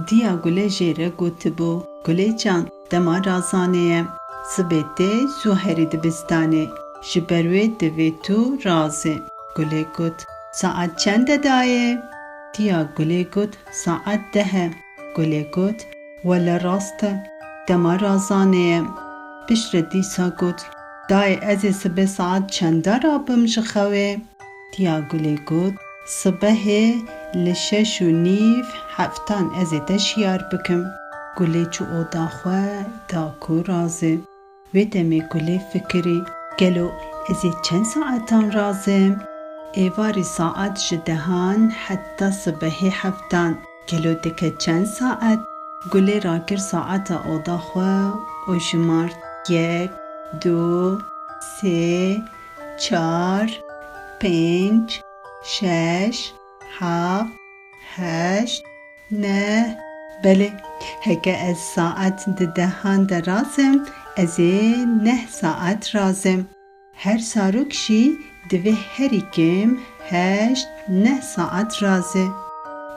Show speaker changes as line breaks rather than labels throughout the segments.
Diya Gulê jêre gotibû, Gulê Çand dema razanê ye. Sibê tê zû herî dibistanê, ji ber wê divê tu razê. Gulê got, saet çende daye? Diya Gulê got, saet 10. Gulê got, wele rast e, dema razanê ye. Piştre dîsa got, dayê ez ê sibê saet çenda rabim ji xewê? Diya Gulê got, sibehê li 6:30 ez ê te şiyar bikim. Gulê çû oda xwe da ku razê. Vê demê Gulê fikirî, gelo ez ê çend saetan razim? Êvarî saet ji 10 heta sibehê 7. Gelo dike çend saet? Gulê rakir saeta oda xwe û jimart 1, 2, 3, 4, 5, 6, 7, 8, 9. Belê, heke ez saet di 10 de razim, ez ê 9 saet razim. Her zarok jî divê herî kêm 8-9 saet razê.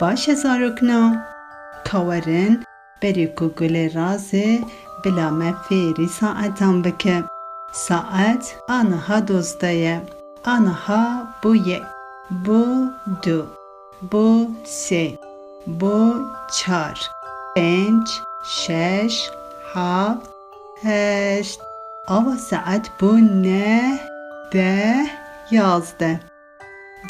Baş e zarokna, kawerin berê ku Gulê razê bila me fêrî saetan bike. Saet aniha 12 ye, aniha bu 1, bu 2, bu 3, bu 4, 5, 6, 7, 8. Ava saet bu 9, 10, 11.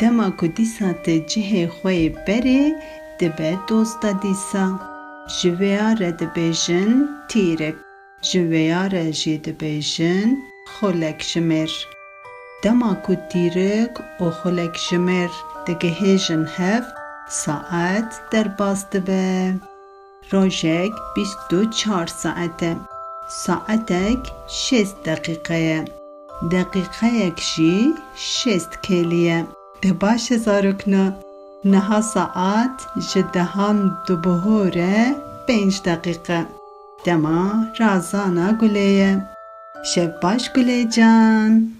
Dema ku dîsa te cihê xwe berê dibe 12 dîsa. Ji wêya re dibêjin tîrik, ji wêya re jî dibêjin xulek jimêr. Dema ku tîrik û xulek jimêr digihêjin hev, saet derbas dibe. Rojek 24 saet e. Saetek 6 deqîqe ye. Deqîqeyek jî 6 kêlî ye. De baş e zarokna, niha saet ji 10 dubihore 5 deqîqe. Dema razana Gulê ye. Şev baş Gulê can.